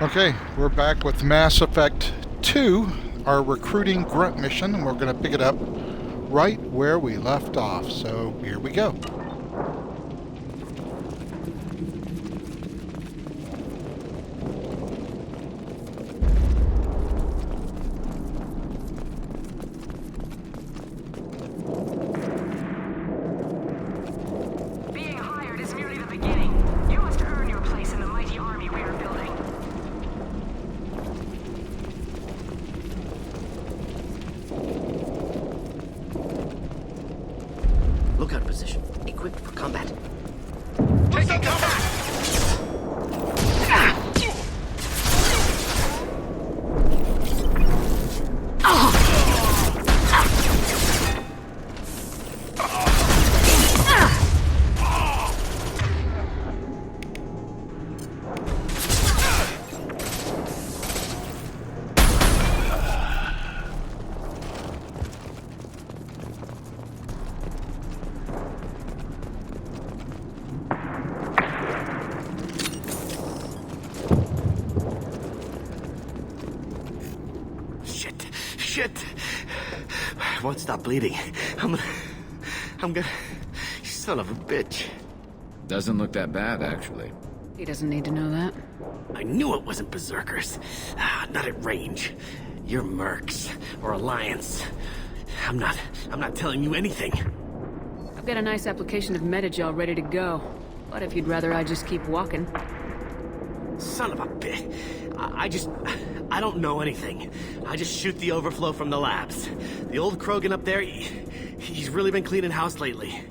Okay, we're back with Mass Effect 2, our recruiting Grunt mission, and we're going to pick it up right where we left off. So here we go. Being hired is merely the beginning. You must earn your place in the mighty army we are building. Lookout position. Equipped for combat. Taking combat! Shit! I won't stop bleeding. I'm gonna... You son of a bitch. Doesn't look that bad, actually. He doesn't need to know that. I knew it wasn't Berserkers. Not at range. You're Mercs. Or Alliance. I'm not telling you anything. I've got a nice application of Metagel ready to go. But if you'd rather I just keep walking. Son of a bitch. I don't know anything. I just shoot the overflow from the labs. The old Krogan up there, he's really been cleaning house lately.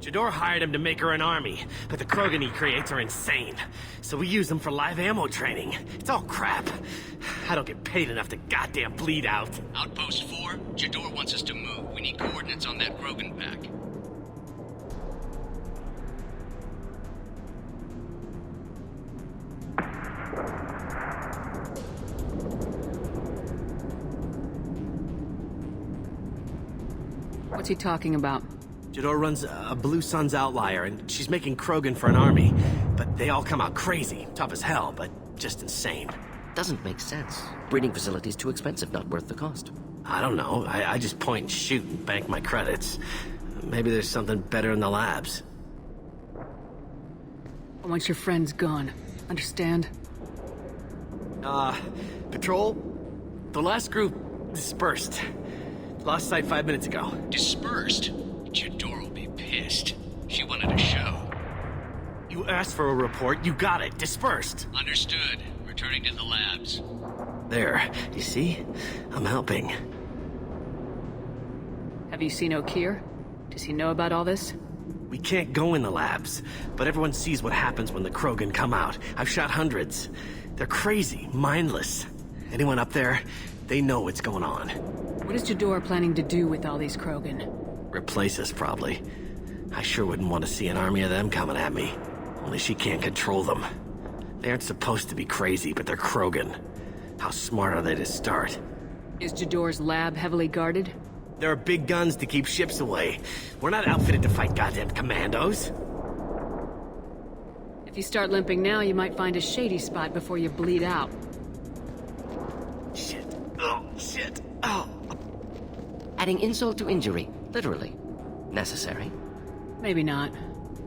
Jador hired him to make her an army, but the Krogan he creates are insane. So we use them for live ammo training. It's all crap. I don't get paid enough to goddamn bleed out. Outpost 4, Jador wants us to move. We need coordinates on that Krogan pack. What's he talking about? Jador runs a Blue Suns outlier, and she's making Krogan for an army. But they all come out crazy. Tough as hell, but just insane. Doesn't make sense. Breeding facility's too expensive, not worth the cost. I don't know. I just point and shoot and bank my credits. Maybe there's something better in the labs. I want your friends gone. Understand? Patrol? The last group dispersed. Lost sight 5 minutes ago. Dispersed? Jador will be pissed. She wanted a show. You asked for a report, you got it. Dispersed. Understood. Returning to the labs. There. You see? I'm helping. Have you seen O'Keir? Does he know about all this? We can't go in the labs, but everyone sees what happens when the Krogan come out. I've shot hundreds. They're crazy, mindless. Anyone up there, they know what's going on. What is Jador planning to do with all these Krogan? Replace us, probably. I sure wouldn't want to see an army of them coming at me. Only she can't control them. They aren't supposed to be crazy, but they're Krogan. How smart are they to start? Is Jador's lab heavily guarded? There are big guns to keep ships away. We're not outfitted to fight goddamn commandos. If you start limping now, you might find a shady spot before you bleed out. Shit. Oh, shit. Oh. Adding insult to injury, literally. Necessary. Maybe not.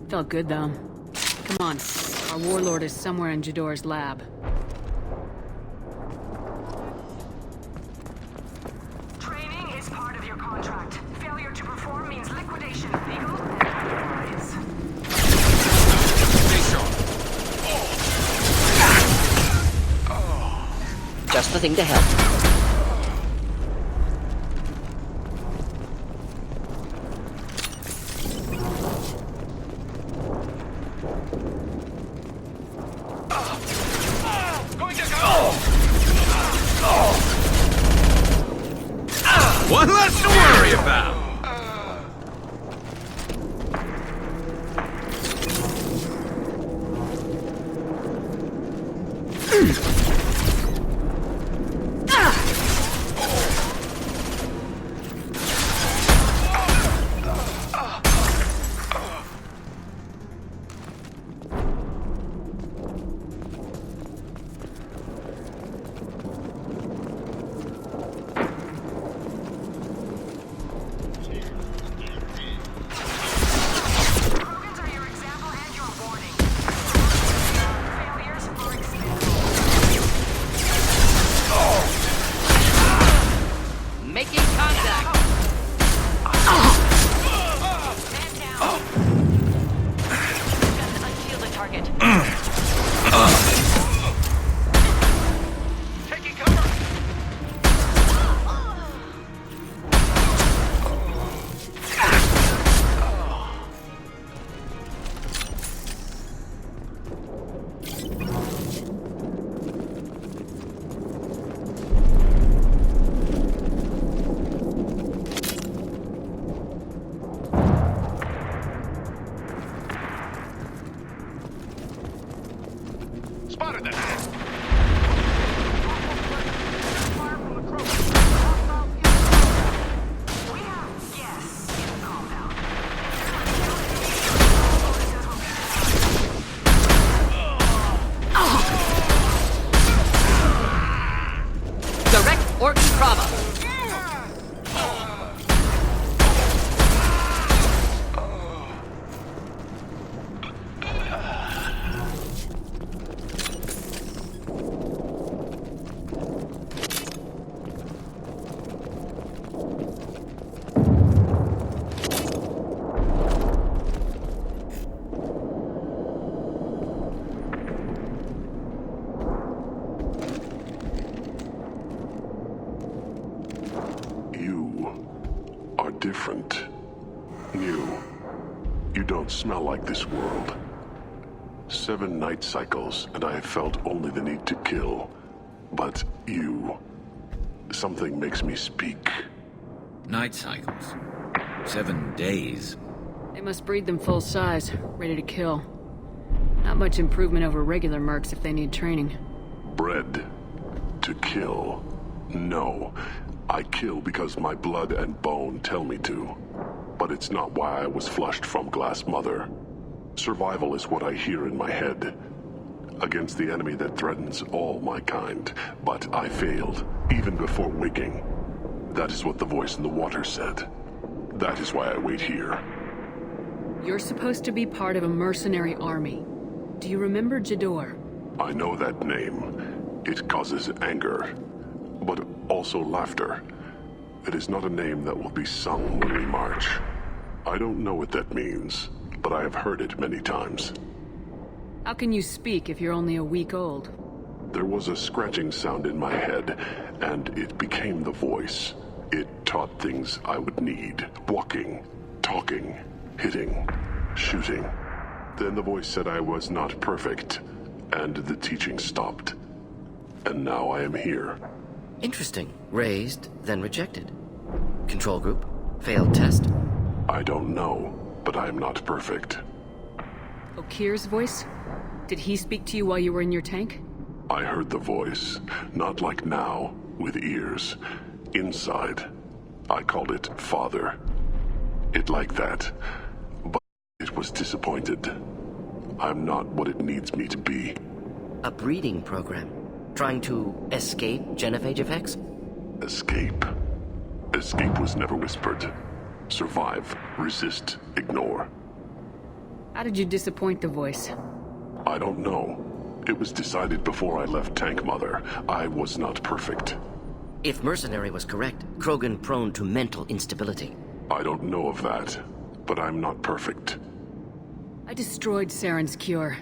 Felt good, though. Come on. Our warlord is somewhere in Jador's lab. Training is part of your contract. Failure to perform means liquidation, legal and otherwise. Stay sharp. Just the thing to help. One less to worry about! Orton Bravo. Different. New. You don't smell like this world. 7 night cycles, and I have felt only the need to kill. But you... something makes me speak. Night cycles. 7 days. They must breed them full size, ready to kill. Not much improvement over regular mercs if they need training. Bred to kill. No. I kill because my blood and bone tell me to. But it's not why I was flushed from Glass Mother. Survival is what I hear in my head. Against the enemy that threatens all my kind. But I failed, even before waking. That is what the voice in the water said. That is why I wait here. You're supposed to be part of a mercenary army. Do you remember Jador? I know that name. It causes anger. But also laughter. It is not a name that will be sung when we march. I don't know what that means, but I have heard it many times. How can you speak if you're only a week old? There was a scratching sound in my head, and it became the voice. It taught things I would need. Walking, talking, hitting, shooting. Then the voice said I was not perfect, and the teaching stopped. And now I am here. Interesting. Raised, then rejected. Control group? Failed test? I don't know, but I am not perfect. Okir's voice? Did he speak to you while you were in your tank? I heard the voice, not like now, with ears. Inside. I called it Father. It like that, but it was disappointed. I'm not what it needs me to be. A breeding program? Trying to escape genophage effects? Escape. Escape was never whispered. Survive, resist, ignore. How did you disappoint the voice? I don't know. It was decided before I left Tank Mother. I was not perfect. If Mercenary was correct, Krogan prone to mental instability. I don't know of that, but I'm not perfect. I destroyed Saren's cure.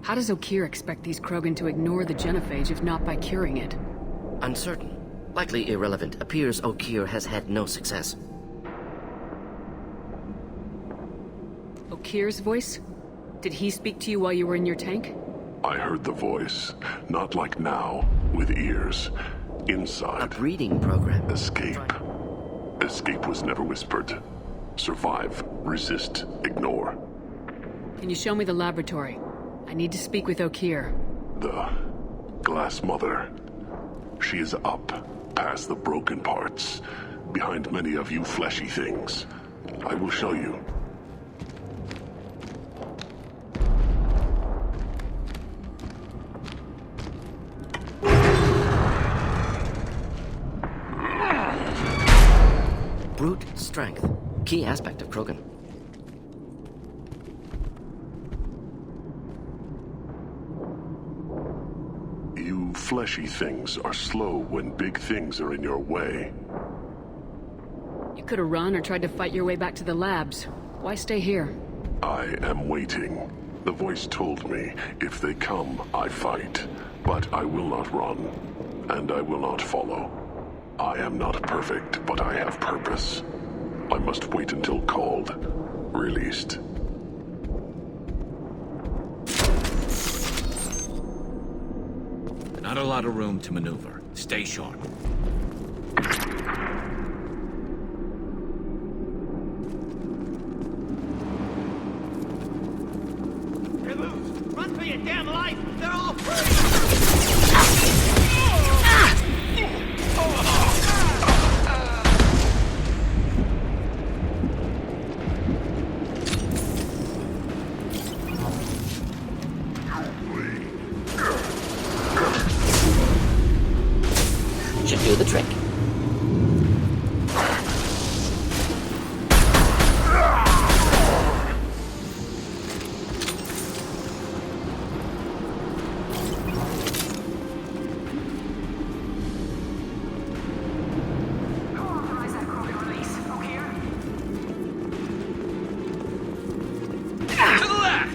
How does Okir expect these Krogan to ignore the genophage if not by curing it? Uncertain. Likely irrelevant. Appears Okir has had no success. Okir's voice? Did he speak to you while you were in your tank? I heard the voice, not like now, with ears. A Inside. breeding program? Escape. Escape was never whispered. Survive, resist, ignore. Can you show me the laboratory? I need to speak with Okir. The Glass Mother. She is up, past the broken parts, behind many of you fleshy things. I will show you. Brute strength. Key aspect of Krogan. You fleshy things are slow when big things are in your way. You could have run or tried to fight your way back to the labs. Why stay here? I am waiting. The voice told me, if they come, I fight. But I will not run, and I will not follow. I am not perfect, but I have purpose. I must wait until called, released. Not a lot of room to maneuver. Stay sharp. You're loose! Run for your damn life! They're all should do the trick. Who authorized that Krogan release? O'Keefe? To the left!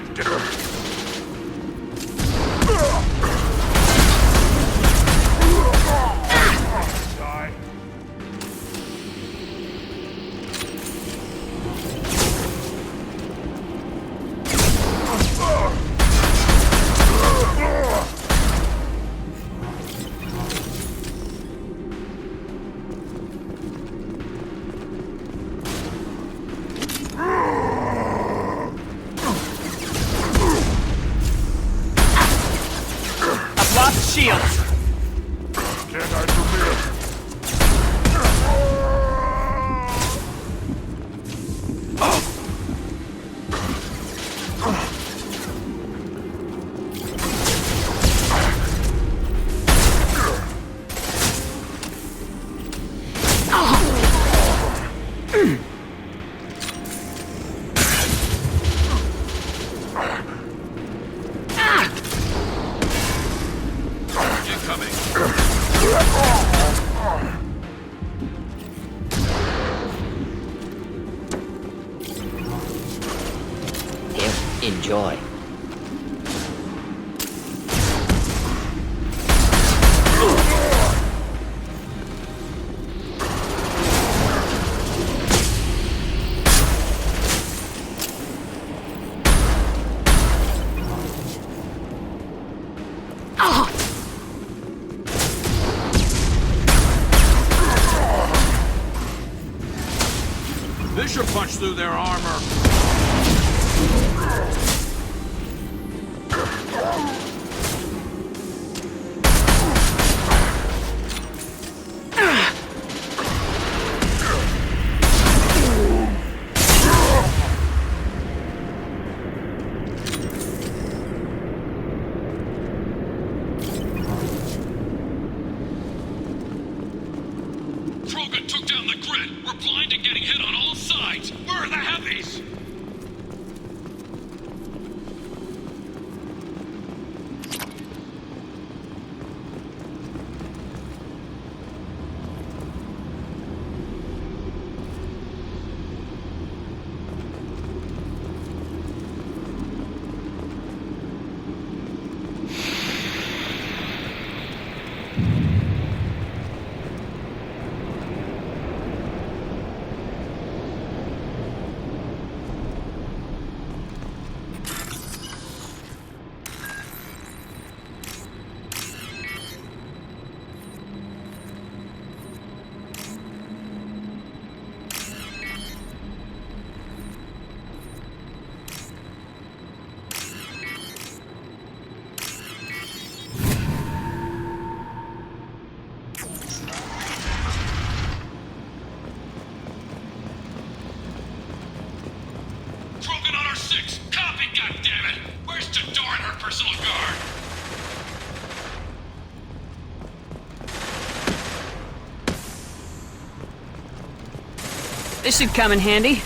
I've lost shields. Here, enjoy. This should punch through their armor. Krogan took down the grid. We're blind and getting hit on all sides. Where are the heavies? Krogan on our 6. Copy, goddammit! Where's Tador and her personal guard? This should come in handy.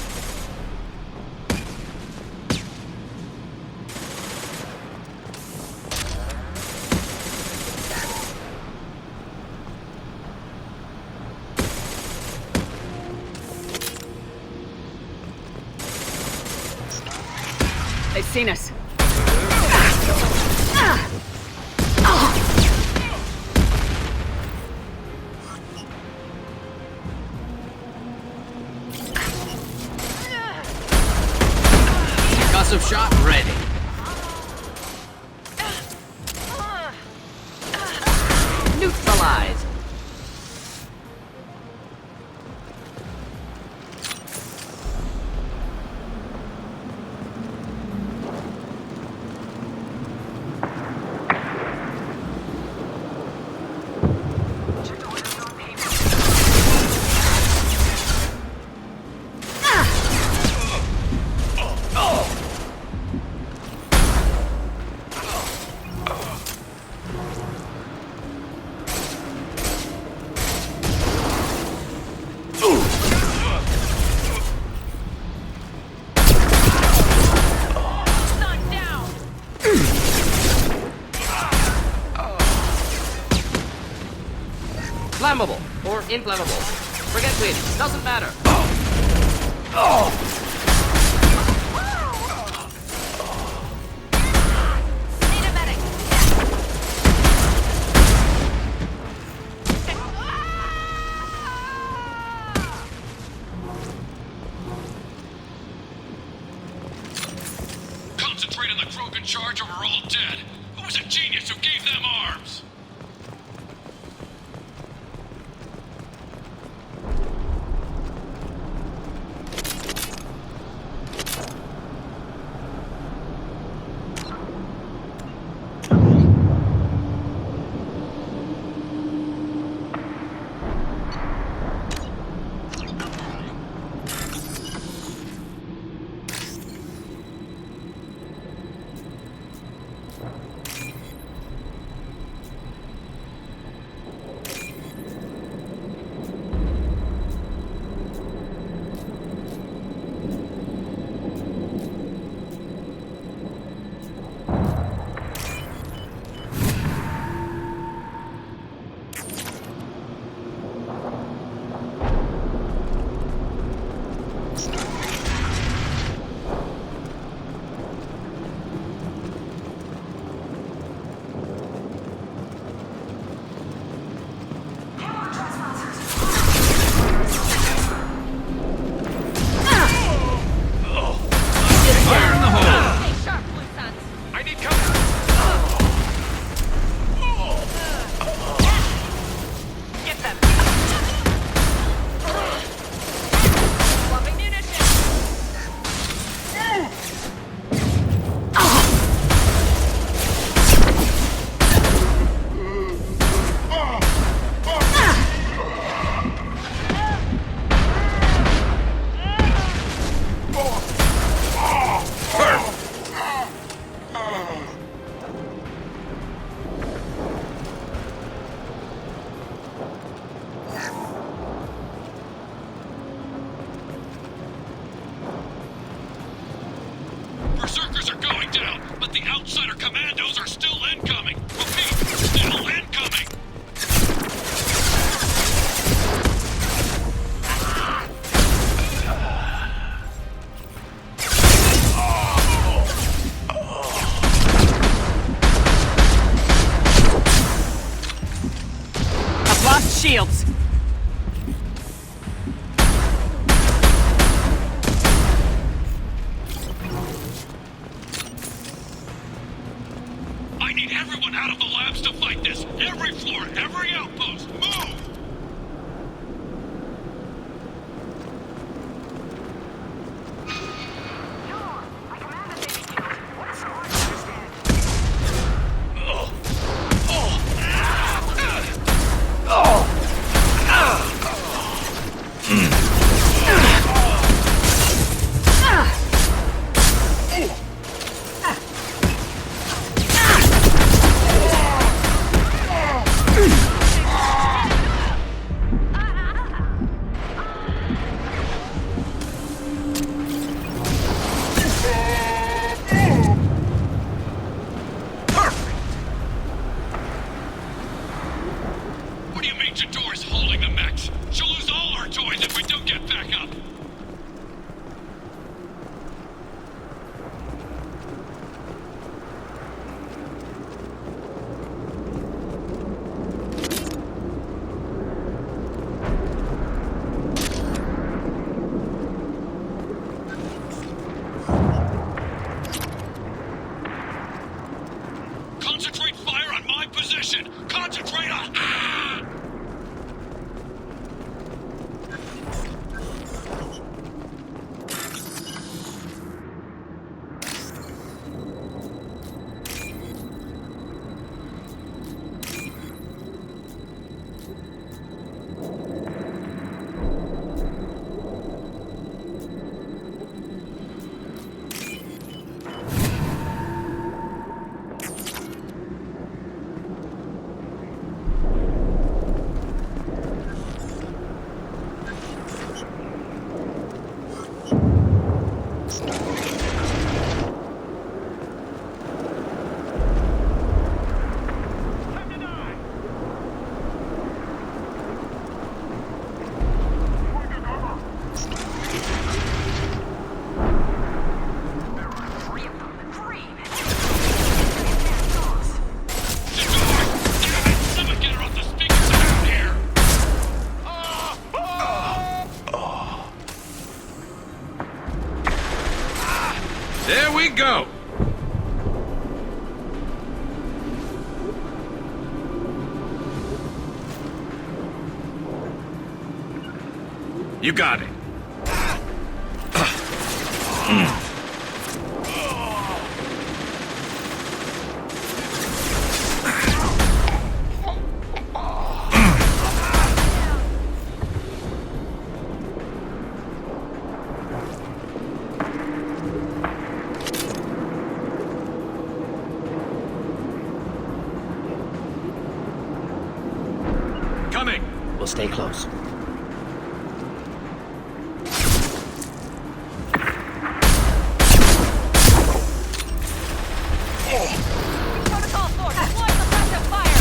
They've seen us. Concussive shot ready. Neutralize. Flammable or inflammable. Forget bleeding. Doesn't matter. Need a medic. Concentrate on the Krogan charge or we're all dead. Who was a genius who gave them arms? Fire in the hole! Stay sharp, loose ends. I need cover! Get them. Swapping munitions. Berserkers are going down, but the outsider commandos are still incoming. Repeat, still incoming. I've lost shields. I need everyone out of the labs to fight this. Every floor, every outpost, move! No, I command that they be killed. What is the order? Understand? What do you mean Jador's holding the mechs? She'll lose all our toys if we don't get back up. Concentrate fire on my position! Concentrate on... Ah! go! You got it. Coming! We'll stay close. Protocol 4, deploy suppressive fire!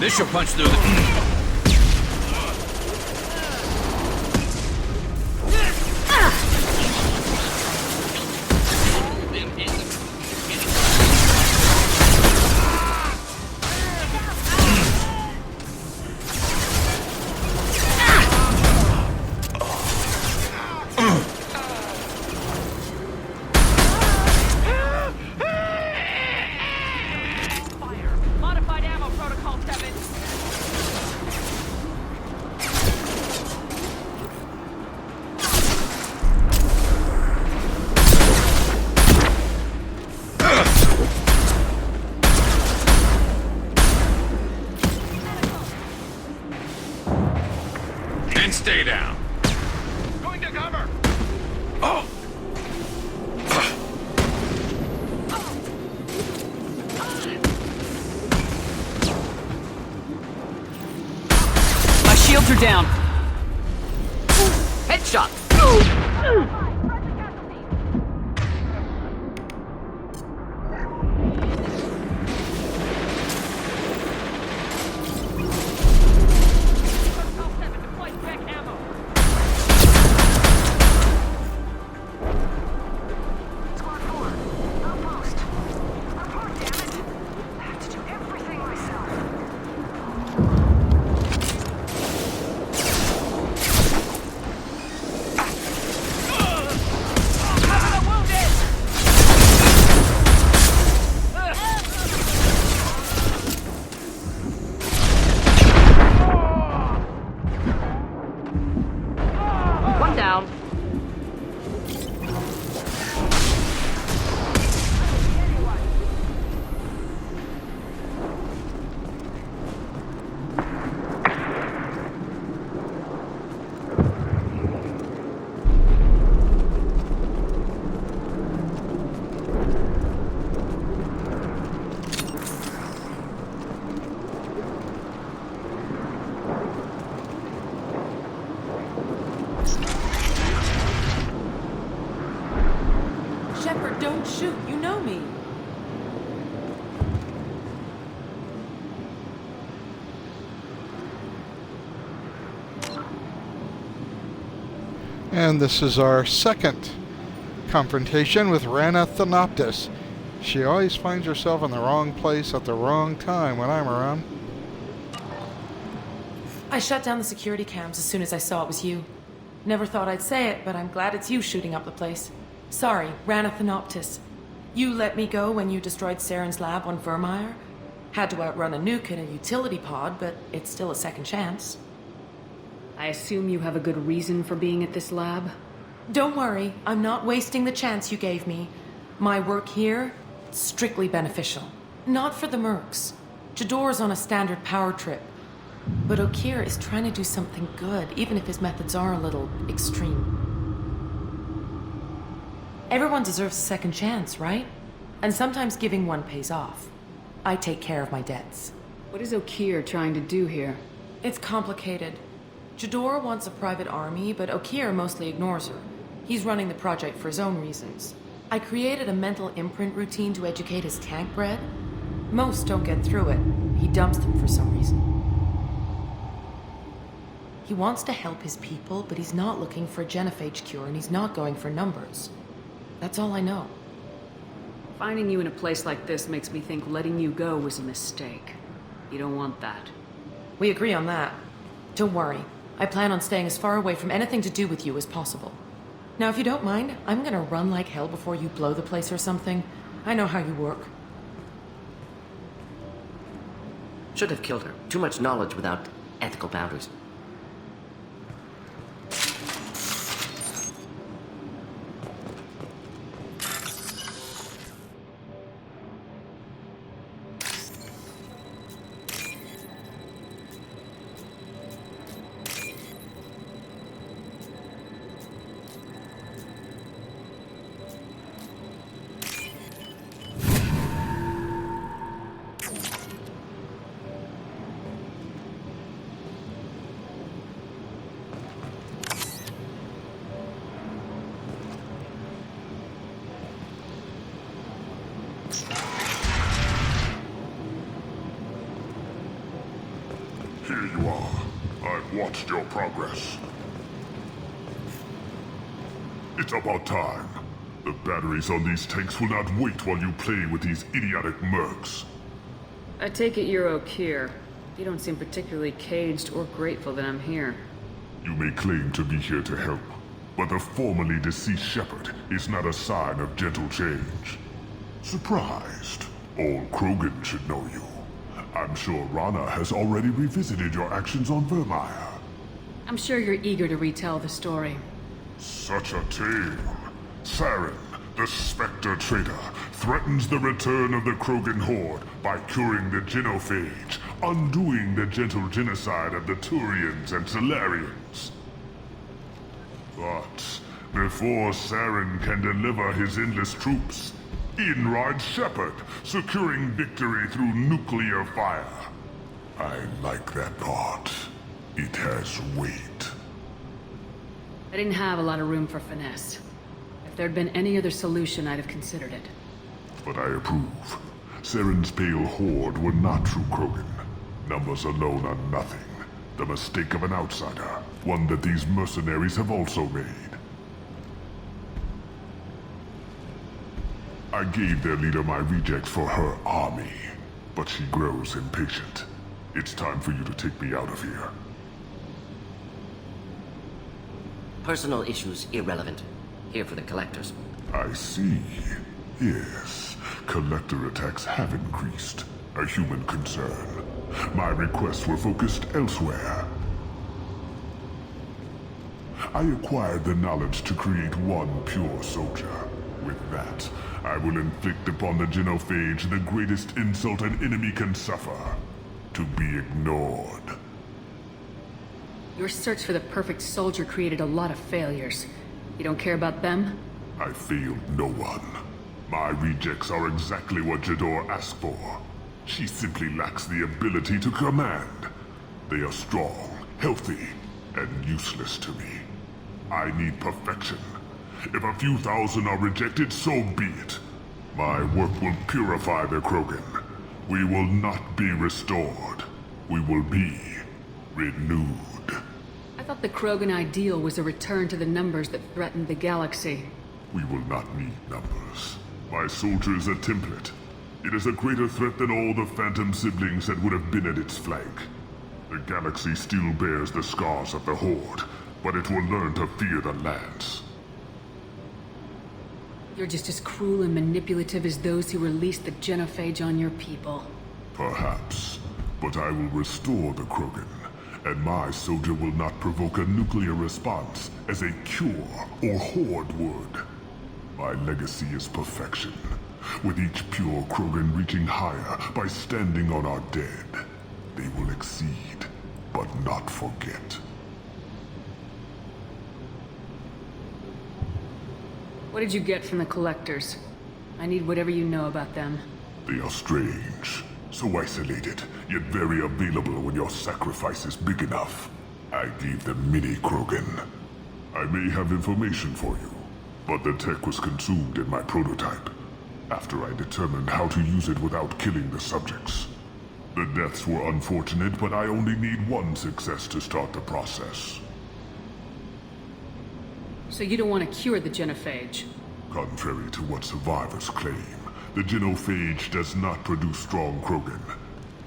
This should punch through the... Modified ammo protocol 7. And stay down. Going to cover! Oh! My shields are down. Headshot! Protocol 7, deploy spec ammo. Squad 4, outpost. Report, damn it. I have to do everything myself. Cover the wounded! One down. Shepard, don't shoot. You know me. And this is our second confrontation with Rana Thanoptis. She always finds herself in the wrong place at the wrong time when I'm around. I shut down the security cams as soon as I saw it was you. Never thought I'd say it, but I'm glad it's you shooting up the place. Sorry, Rana Thanoptis. You let me go when you destroyed Saren's lab on Vermeer. Had to outrun a nuke in a utility pod, but it's still a second chance. I assume you have a good reason for being at this lab? Don't worry, I'm not wasting the chance you gave me. My work here, strictly beneficial. Not for the mercs. Jador's on a standard power trip. But Okir is trying to do something good, even if his methods are a little extreme. Everyone deserves a second chance, right? And sometimes giving one pays off. I take care of my debts. What is Okir trying to do here? It's complicated. Jador wants a private army, but Okir mostly ignores her. He's running the project for his own reasons. I created a mental imprint routine to educate his tank bred. Most don't get through it. He dumps them for some reason. He wants to help his people, but he's not looking for a genophage cure, and he's not going for numbers. That's all I know. Finding you in a place like this makes me think letting you go was a mistake. You don't want that. We agree on that. Don't worry. I plan on staying as far away from anything to do with you as possible. Now, if you don't mind, I'm gonna run like hell before you blow the place or something. I know how you work. Should have killed her. Too much knowledge without ethical boundaries. Here you are. I've watched your progress. It's about time. The batteries on these tanks will not wait while you play with these idiotic mercs. I take it you're O'Keir. You don't seem particularly caged or grateful that I'm here. You may claim to be here to help, but the formerly deceased shepherd is not a sign of gentle change. Surprised? Old Krogan should know you. I'm sure Rana has already revisited your actions on Vermeer. I'm sure you're eager to retell the story. Such a tale. Saren, the Spectre traitor, threatens the return of the Krogan horde by curing the genophage, undoing the gentle genocide of the Turians and Solarians. But before Saren can deliver his endless troops, in rides Shepard, securing victory through nuclear fire. I like that part. It has weight. I didn't have a lot of room for finesse. If there'd been any other solution, I'd have considered it. But I approve. Saren's pale horde were not true Krogan. Numbers alone are nothing. The mistake of an outsider. One that these mercenaries have also made. I gave their leader my rejects for her army, but she grows impatient. It's time for you to take me out of here. Personal issues irrelevant. Here for the collectors. I see. Yes, collector attacks have increased. A human concern. My requests were focused elsewhere. I acquired the knowledge to create one pure soldier. With that, I will inflict upon the genophage the greatest insult an enemy can suffer. To be ignored. Your search for the perfect soldier created a lot of failures. You don't care about them? I failed no one. My rejects are exactly what Jador asked for. She simply lacks the ability to command. They are strong, healthy, and useless to me. I need perfection. If a few thousand are rejected, so be it. My work will purify the Krogan. We will not be restored. We will be renewed. I thought the Krogan ideal was a return to the numbers that threatened the galaxy. We will not need numbers. My soldier is a template. It is a greater threat than all the Phantom siblings that would have been at its flank. The galaxy still bears the scars of the Horde, but it will learn to fear the Lance. You're just as cruel and manipulative as those who released the genophage on your people. Perhaps, but I will restore the Krogan, and my soldier will not provoke a nuclear response as a cure or Horde would. My legacy is perfection, with each pure Krogan reaching higher by standing on our dead. They will exceed, but not forget. What did you get from the collectors? I need whatever you know about them. They are strange, so isolated, yet very available when your sacrifice is big enough. I gave them mini Krogan. I may have information for you, but the tech was consumed in my prototype, after I determined how to use it without killing the subjects. The deaths were unfortunate, but I only need one success to start the process. So you don't want to cure the genophage? Contrary to what survivors claim, the genophage does not produce strong Krogan.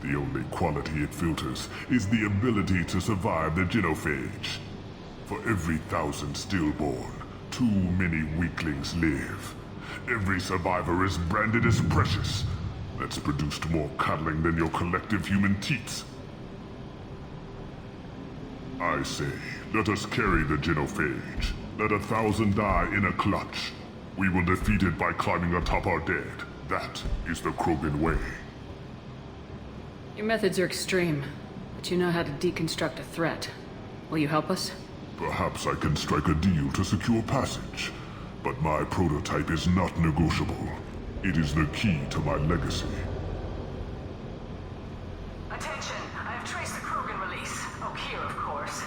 The only quality it filters is the ability to survive the genophage. For every 1,000 stillborn, Too many weaklings live. Every survivor is branded as precious. That's produced more cuddling than your collective human teats. I say, let us carry the genophage. Let 1,000 die in a clutch. We will defeat it by climbing atop our dead. That is the Krogan way. Your methods are extreme, but you know how to deconstruct a threat. Will you help us? Perhaps I can strike a deal to secure passage. But my prototype is not negotiable. It is the key to my legacy. Attention, I have traced the Krogan release. Okeer, of course.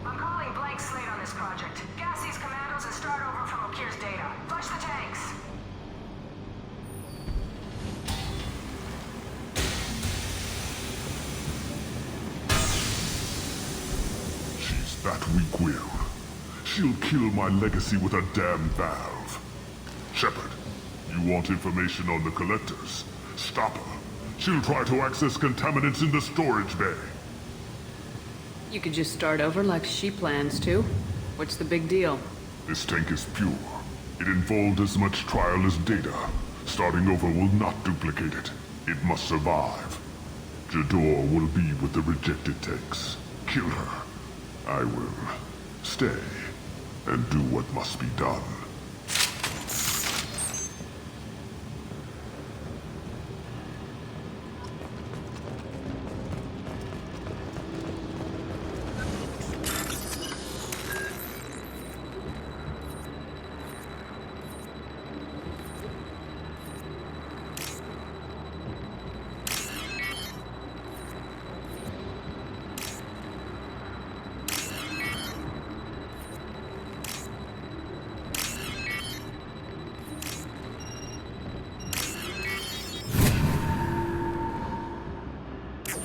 I'm calling blank slate on this project. Gas these commandos and start over from Okeer's data. Flush the tanks. She's that weak-willed. She'll kill my legacy with a damn valve. Shepard, you want information on the collectors? Stop her. She'll try to access contaminants in the storage bay. You could just start over like she plans to. What's the big deal? This tank is pure. It involved as much trial as data. Starting over will not duplicate it. It must survive. Jador will be with the rejected tanks. Kill her. I will stay and do what must be done.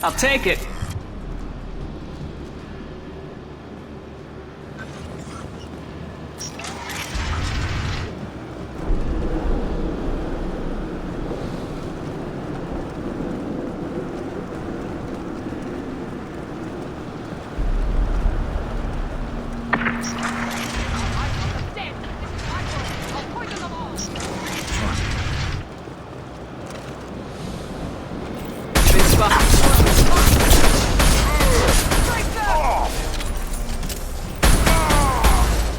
I'll take it.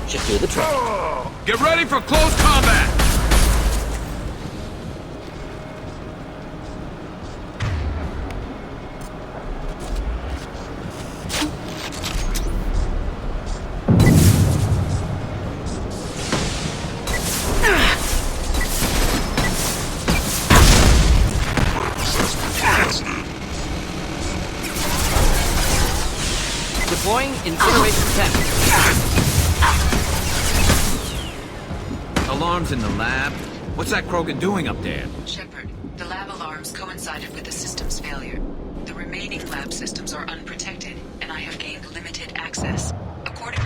Should do the trick. Get ready for close combat! Deploying incineration test. Alarms in the lab? What's that Krogan doing up there? Shepard, the lab alarms coincided with the system's failure. The remaining lab systems are unprotected, and I have gained limited access. According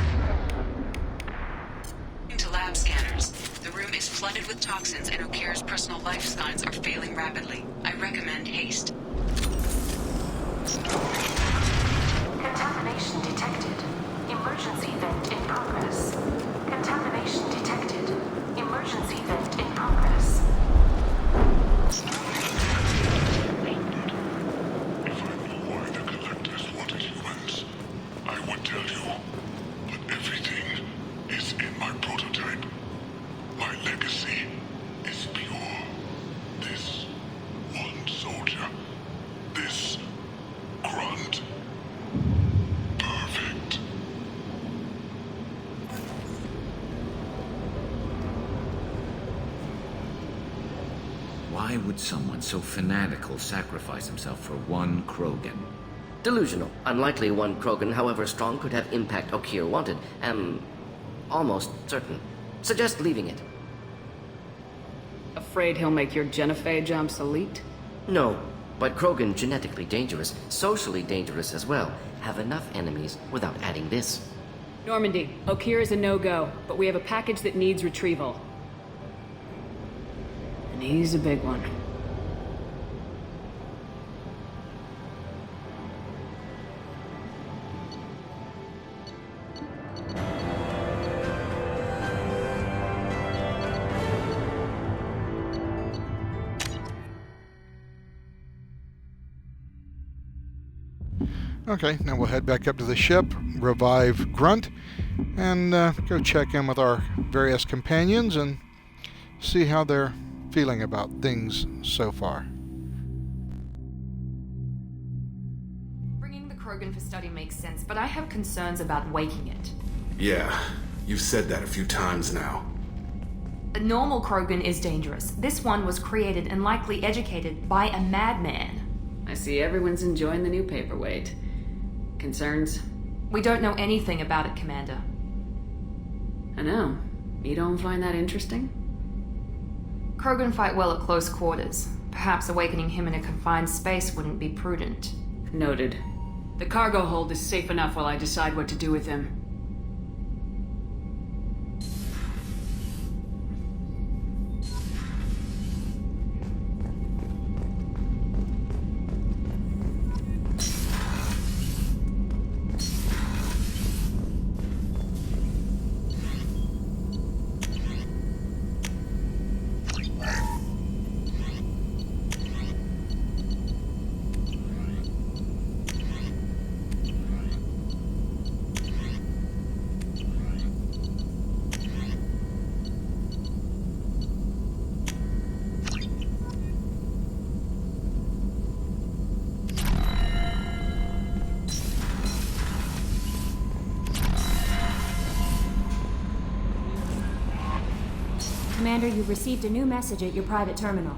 to lab scanners, the room is flooded with toxins and Okeer's personal life signs are failing rapidly. I recommend haste. Contamination detected. Emergency vent in progress. Contamination detected. Emergency vent in progress. If I knew why the collectors wanted humans, I would tell you. But everything is in my prototype. My legacy is pure. This one soldier. This Grunt. Perfect. Why would someone so fanatical sacrifice himself for one Krogan? Delusional. Unlikely one Krogan, however strong, could have impact Okeer wanted. Am almost certain. Suggest leaving it. Afraid he'll make your genophage obsolete? No, but Krogan genetically dangerous, socially dangerous as well. Have enough enemies without adding this. Normandy, Okeer is a no-go, but we have a package that needs retrieval. And he's a big one. Okay, now we'll head back up to the ship, revive Grunt, and go check in with our various companions and see how they're feeling about things so far. Bringing the Krogan for study makes sense, but I have concerns about waking it. Yeah, you've said that a few times now. A normal Krogan is dangerous. This one was created and likely educated by a madman. I see everyone's enjoying the new paperweight. Concerns? We don't know anything about it, Commander. I know. You don't find that interesting? Krogan fight well at close quarters. Perhaps awakening him in a confined space wouldn't be prudent. Noted. The cargo hold is safe enough while I decide what to do with him. Commander, you've received a new message at your private terminal.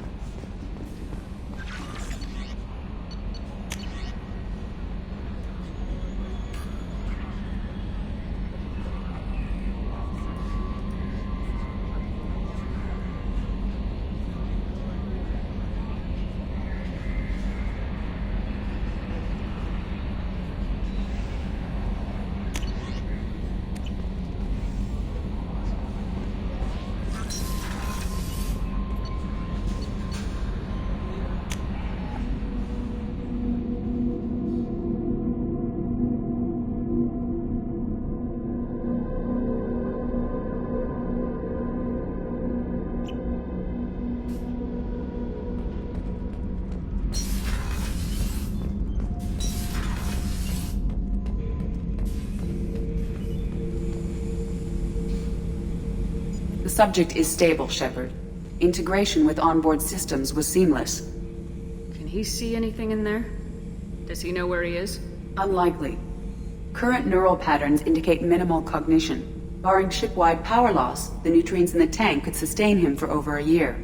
The subject is stable, Shepard. Integration with onboard systems was seamless. Can he see anything in there? Does he know where he is? Unlikely. Current neural patterns indicate minimal cognition. Barring ship-wide power loss, the nutrients in the tank could sustain him for over a year.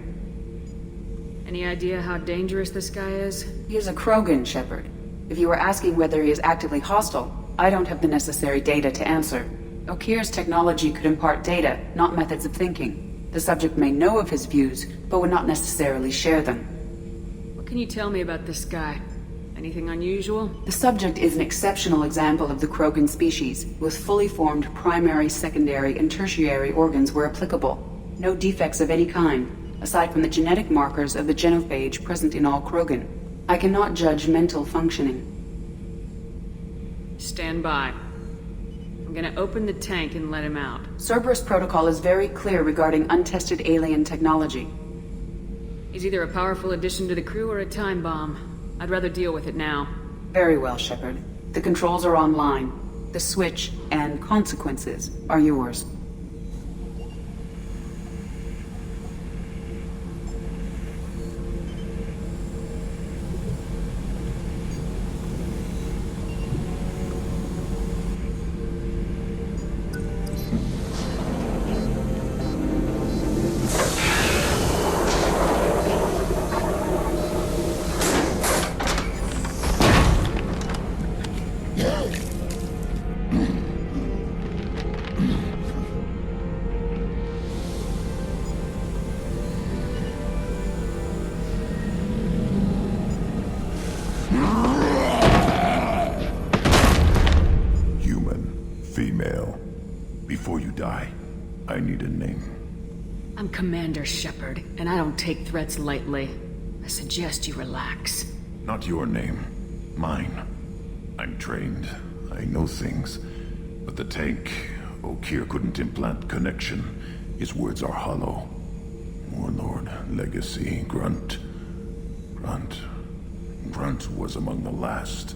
Any idea how dangerous this guy is? He is a Krogan, Shepard. If you were asking whether he is actively hostile, I don't have the necessary data to answer. Okir's technology could impart data, not methods of thinking. The subject may know of his views, but would not necessarily share them. What can you tell me about this guy? Anything unusual? The subject is an exceptional example of the Krogan species, with fully formed primary, secondary, and tertiary organs where applicable. No defects of any kind, aside from the genetic markers of the genophage present in all Krogan. I cannot judge mental functioning. Stand by. I'm gonna open the tank and let him out. Cerberus protocol is very clear regarding untested alien technology. He's either a powerful addition to the crew or a time bomb. I'd rather deal with it now. Very well, Shepard. The controls are online. The switch and consequences are yours. Female. Before you die, I need a name. I'm Commander Shepard, and I don't take threats lightly. I suggest you relax. Not your name. Mine. I'm trained. I know things. But the tank, Okir couldn't implant connection. His words are hollow. Warlord, Legacy, Grunt. Grunt was among the last.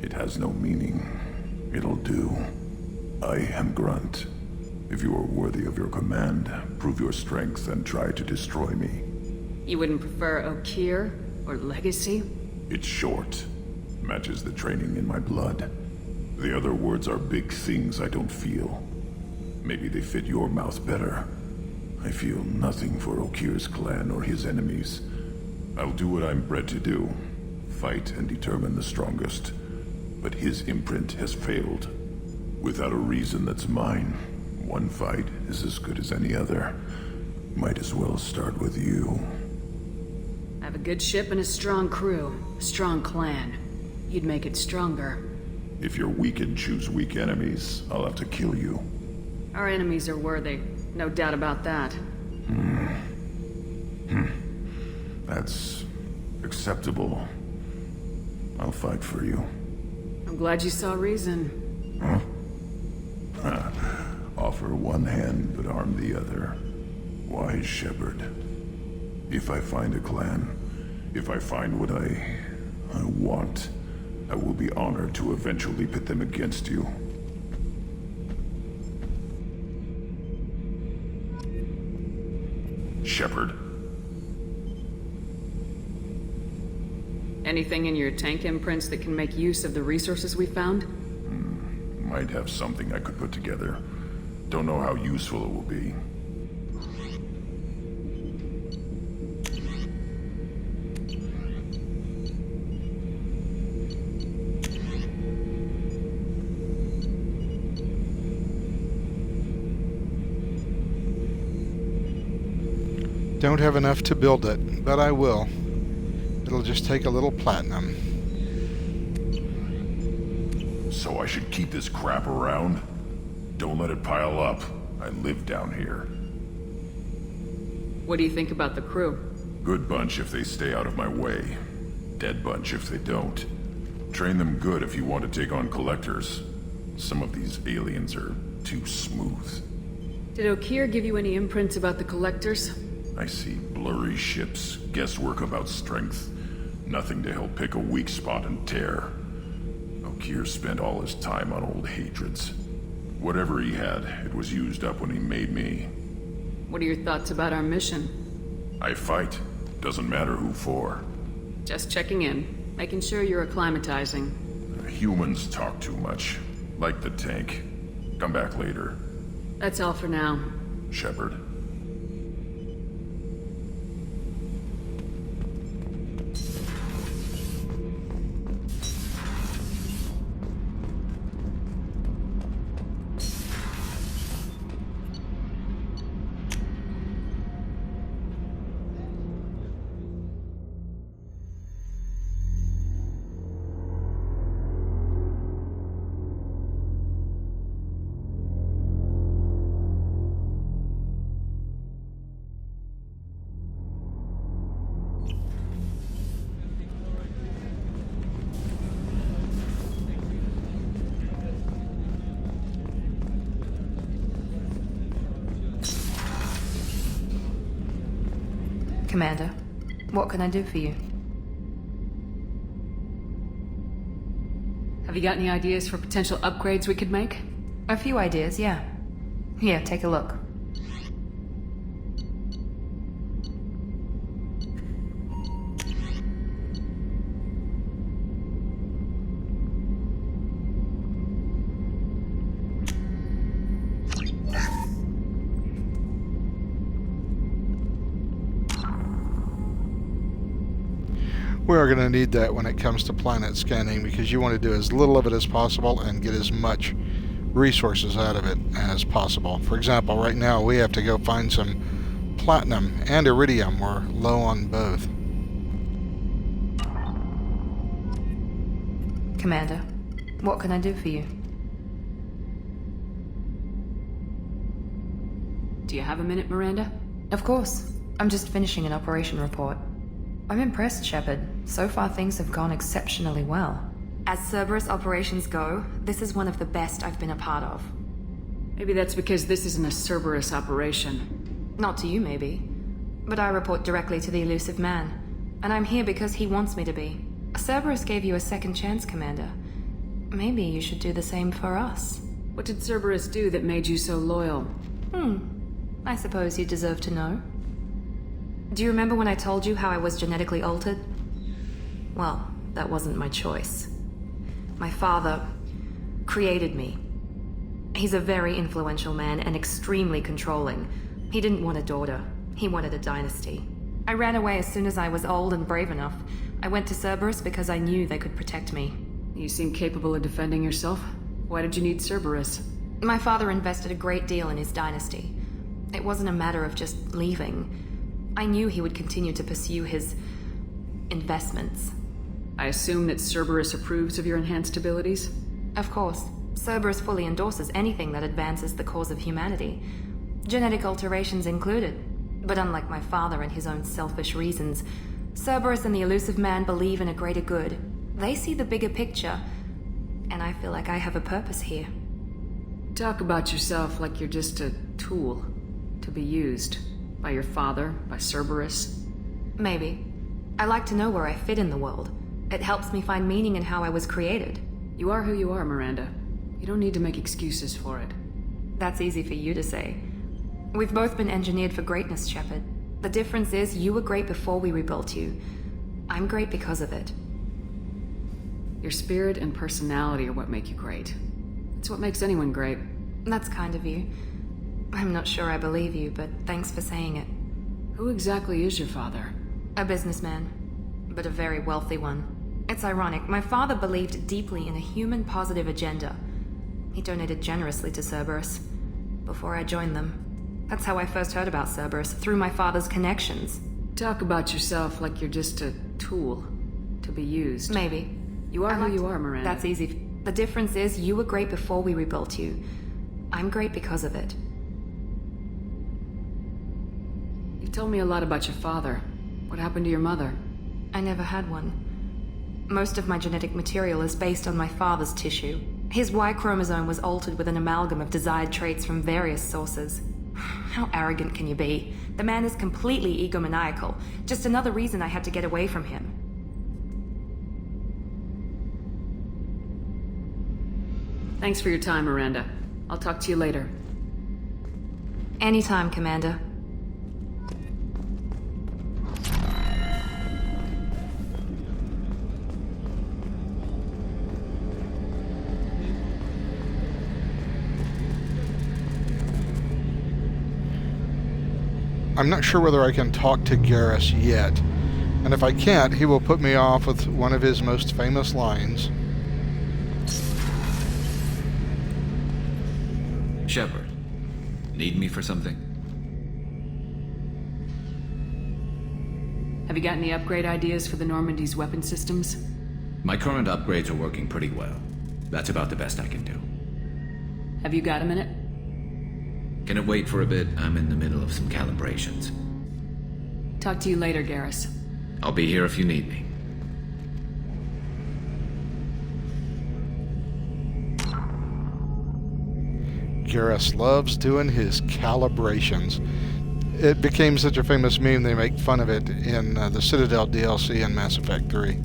It has no meaning. It'll do. I am Grunt. If you are worthy of your command, prove your strength and try to destroy me. You wouldn't prefer Okier or Legacy? It's short. Matches the training in my blood. The other words are big things I don't feel. Maybe they fit your mouth better. I feel nothing for Okir's clan or his enemies. I'll do what I'm bred to do. Fight and determine the strongest. But his imprint has failed. Without a reason that's mine. One fight is as good as any other. Might as well start with you. I have a good ship and a strong crew. A strong clan. You'd make it stronger. If you're weak and choose weak enemies, I'll have to kill you. Our enemies are worthy. No doubt about that. That's acceptable. I'll fight for you. I'm glad you saw reason. Huh? Offer one hand, but arm the other. Wise shepherd. If I find a clan, if I find what I want, I will be honored to eventually pit them against you. Shepherd. Anything in your tank imprints that can make use of the resources we found? Might have something I could put together. Don't know how useful it will be. Don't have enough to build it, but I will. It'll just take a little platinum. So I should keep this crap around? Don't let it pile up. I live down here. What do you think about the crew? Good bunch if they stay out of my way. Dead bunch if they don't. Train them good if you want to take on collectors. Some of these aliens are too smooth. Did Okier give you any imprints about the collectors? I see blurry ships, guesswork about strength. Nothing to help pick a weak spot and tear. Okier spent all his time on old hatreds. Whatever he had, it was used up when he made me. What are your thoughts about our mission? I fight. Doesn't matter who for. Just checking in, making sure you're acclimatizing. Humans talk too much. Like the tank. Come back later. That's all for now. Shepard. Commander, what can I do for you? Have you got any ideas for potential upgrades we could make? A few ideas, yeah. Here, take a look. We are going to need that when it comes to planet scanning, because you want to do as little of it as possible and get as much resources out of it as possible. For example, right now we have to go find some platinum and iridium. We're low on both. Commander, what can I do for you? Do you have a minute, Miranda? Of course. I'm just finishing an operation report. I'm impressed, Shepard. So far things have gone exceptionally well. As Cerberus operations go, this is one of the best I've been a part of. Maybe that's because this isn't a Cerberus operation. Not to you, maybe. But I report directly to the elusive man. And I'm here because he wants me to be. Cerberus gave you a second chance, Commander. Maybe you should do the same for us. What did Cerberus do that made you so loyal? I suppose you deserve to know. Do you remember when I told you how I was genetically altered? Well, that wasn't my choice. My father created me. He's a very influential man and extremely controlling. He didn't want a daughter. He wanted a dynasty. I ran away as soon as I was old and brave enough. I went to Cerberus because I knew they could protect me. You seem capable of defending yourself. Why did you need Cerberus? My father invested a great deal in his dynasty. It wasn't a matter of just leaving. I knew he would continue to pursue his investments. I assume that Cerberus approves of your enhanced abilities? Of course. Cerberus fully endorses anything that advances the cause of humanity. Genetic alterations included. But unlike my father and his own selfish reasons, Cerberus and the elusive man believe in a greater good. They see the bigger picture, and I feel like I have a purpose here. Talk about yourself like you're just a tool to be used by your father, by Cerberus. Maybe. I like to know where I fit in the world. It helps me find meaning in how I was created. You are who you are, Miranda. You don't need to make excuses for it. That's easy for you to say. We've both been engineered for greatness, Shepard. The difference is you were great before we rebuilt you. I'm great because of it. Your spirit and personality are what make you great. It's what makes anyone great. That's kind of you. I'm not sure I believe you, but thanks for saying it. Who exactly is your father? A businessman, but a very wealthy one. It's ironic, my father believed deeply in a human-positive agenda. He donated generously to Cerberus before I joined them. That's how I first heard about Cerberus, through my father's connections. Talk about yourself like you're just a tool to be used. Maybe. You are who you are, Miranda. That's easy. The difference is you were great before we rebuilt you. I'm great because of it. You told me a lot about your father. What happened to your mother? I never had one. Most of my genetic material is based on my father's tissue. His Y chromosome was altered with an amalgam of desired traits from various sources. How arrogant can you be? The man is completely egomaniacal. Just another reason I had to get away from him. Thanks for your time, Miranda. I'll talk to you later. Anytime, Commander. I'm not sure whether I can talk to Garrus yet, and if I can't, he will put me off with one of his most famous lines. Shepard, need me for something? Have you got any upgrade ideas for the Normandy's weapon systems? My current upgrades are working pretty well. That's about the best I can do. Have you got a minute? Can it wait for a bit? I'm in the middle of some calibrations. Talk to you later, Garrus. I'll be here if you need me. Garrus loves doing his calibrations. It became such a famous meme they make fun of it in the Citadel DLC in Mass Effect 3.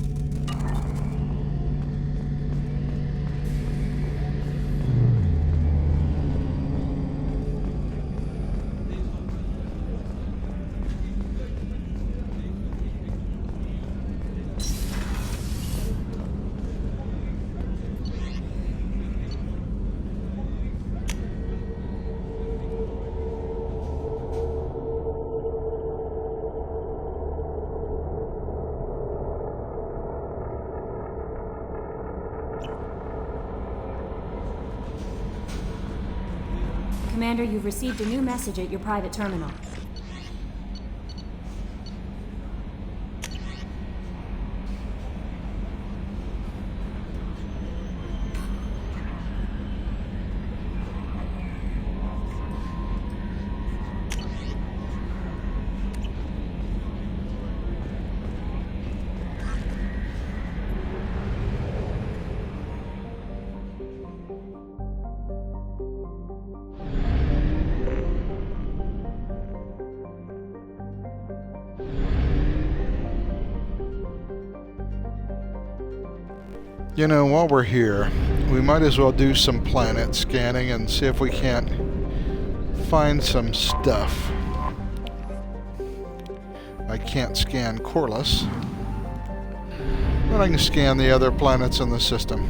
Commander, you've received a new message at your private terminal. You know, while we're here, we might as well do some planet scanning and see if we can't find some stuff. I can't scan Corliss, but I can scan the other planets in the system.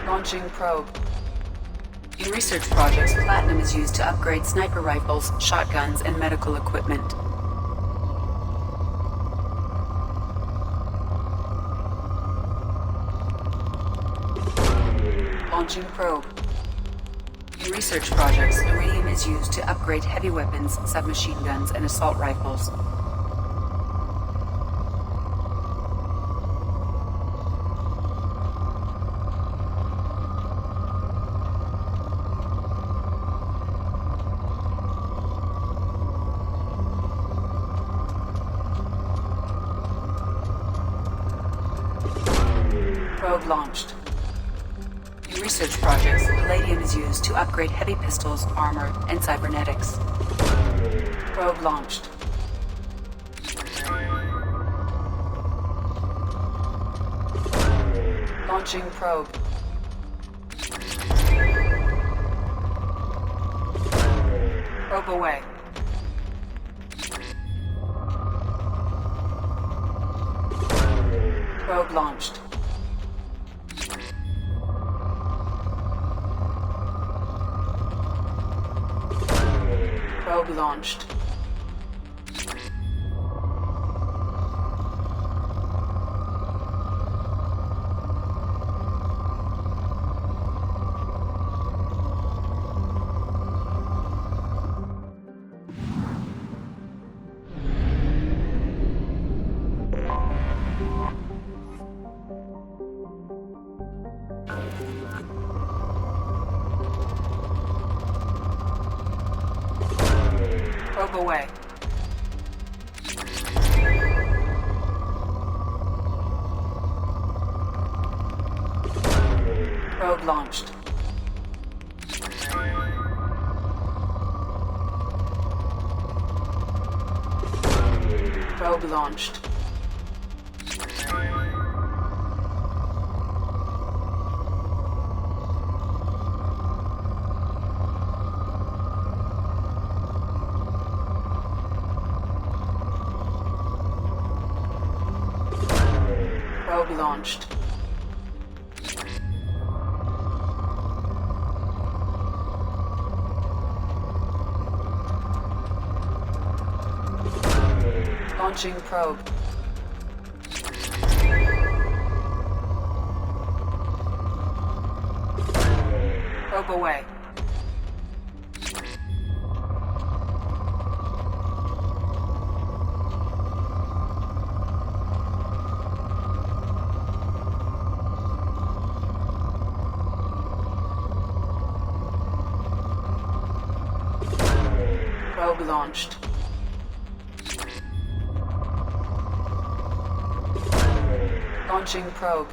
Launching probe. In research projects, platinum is used to upgrade sniper rifles, shotguns, and medical equipment. Launching probe. In research projects, iridium is used to upgrade heavy weapons, submachine guns, and assault rifles. Probe launched. In research projects, palladium is used to upgrade heavy pistols, armor, and cybernetics. Probe launched. Launching probe. Probe away. Probe launched. Probe launched. Probe away. Probe launched. Probe launched. Probe launched. Launching probe. Probe away. Probe launched. Launching probe.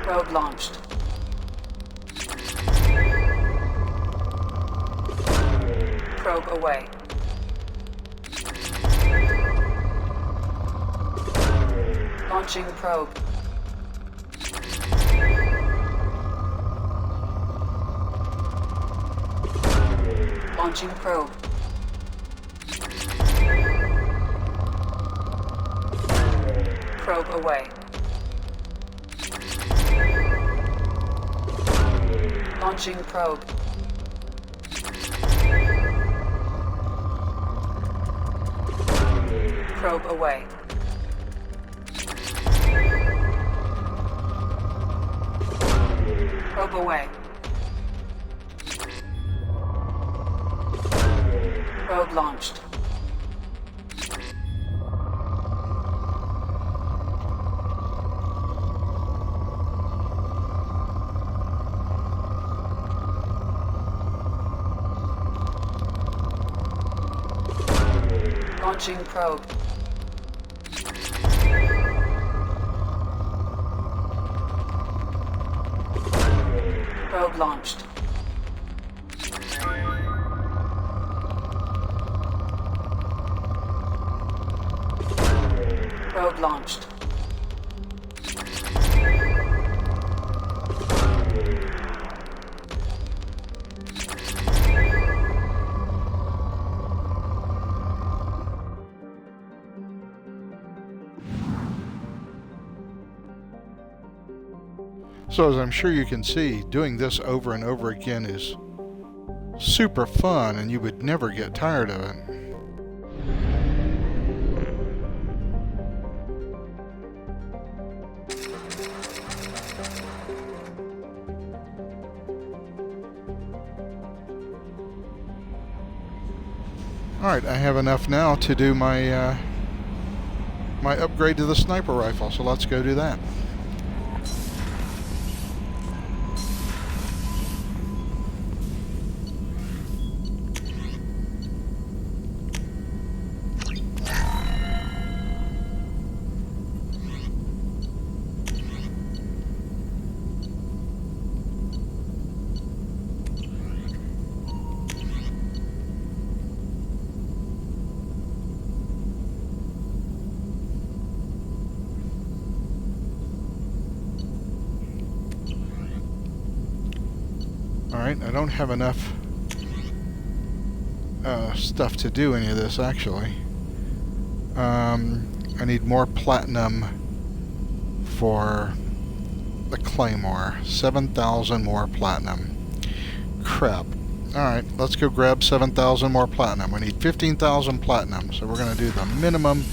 Probe launched. Probe away. Launching probe. Launching probe. Probe away. Launching probe. Probe away. Probe away. Probe launched. Launching probe. Probe launched. Probe launched. So as I'm sure you can see, doing this over and over again is super fun and you would never get tired of it. Alright, I have enough now to do my my upgrade to the sniper rifle, so let's go do that. Alright, I don't have enough stuff to do any of this, actually. I need more platinum for the Claymore. 7,000 more platinum. Crap. Alright, let's go grab 7,000 more platinum. We need 15,000 platinum, so we're going to do the minimum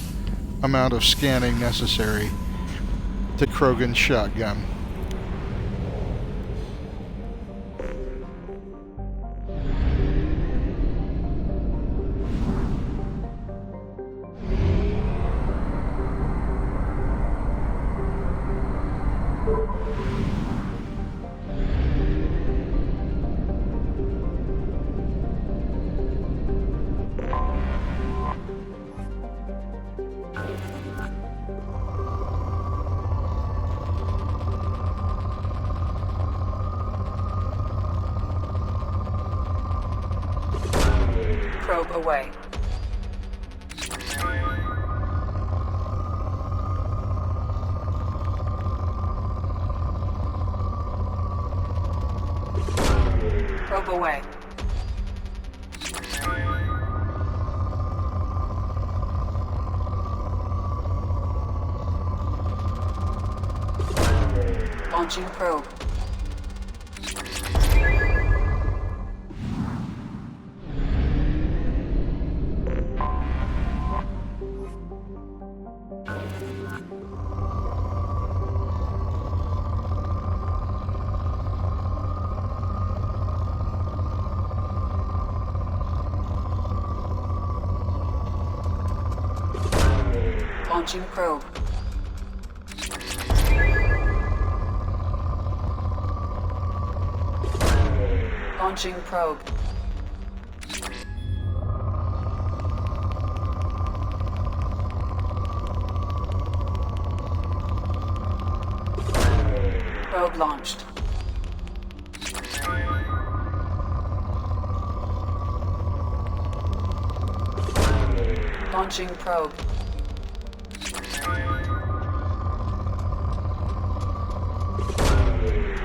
amount of scanning necessary to Krogan's shotgun. Probe away. Probe away. Launching probe. Launching probe. Launching probe. Probe launched. Launching probe.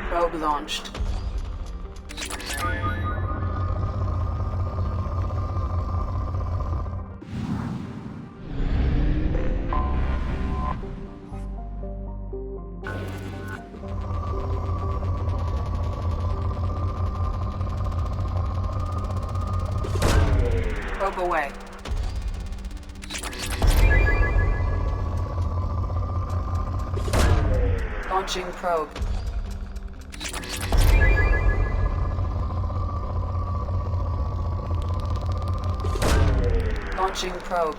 Probe launched. Probe away. Launching probe. Launching probe.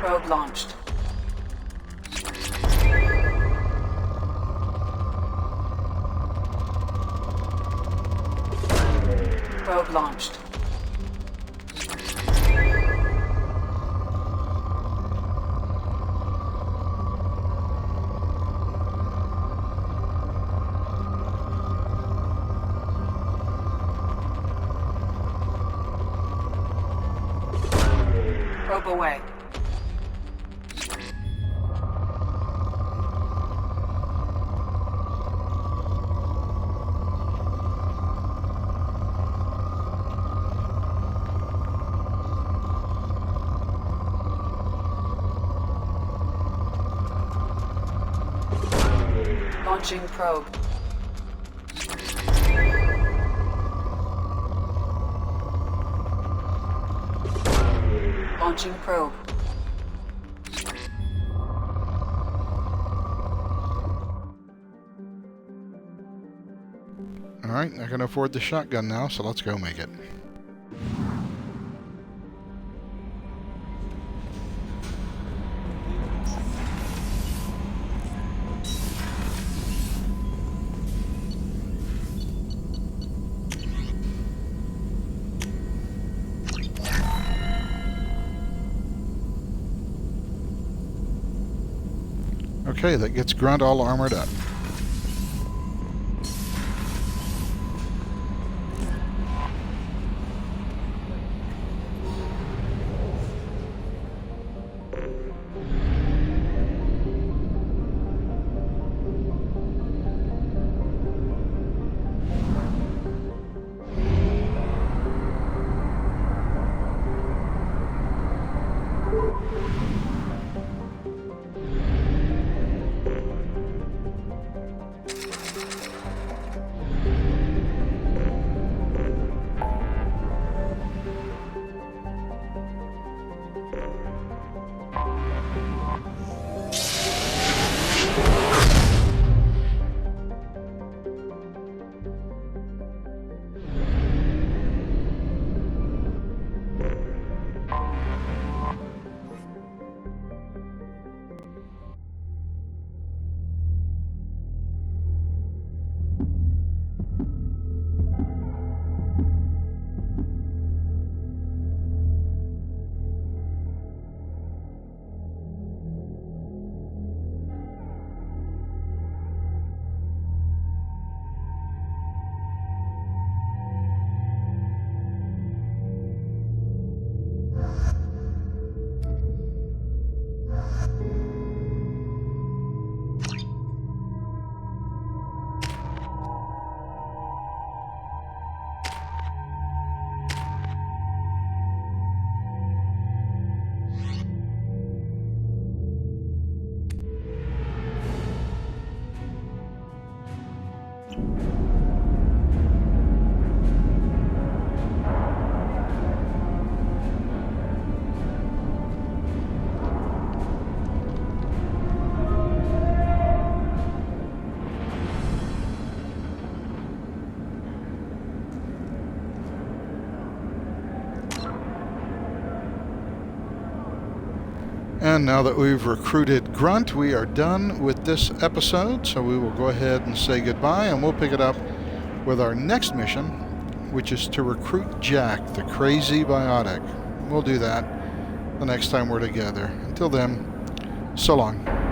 Probe launched. Probe launched. Probe away. Launching probe. Launching probe. Alright, I can afford the shotgun now, so let's go make it. Okay, that gets Grunt all armored up. And now that we've recruited Grunt, we are done with this episode, so we will go ahead and say goodbye, and we'll pick it up with our next mission, which is to recruit Jack, the crazy biotic. We'll do that the next time we're together. Until then, so long.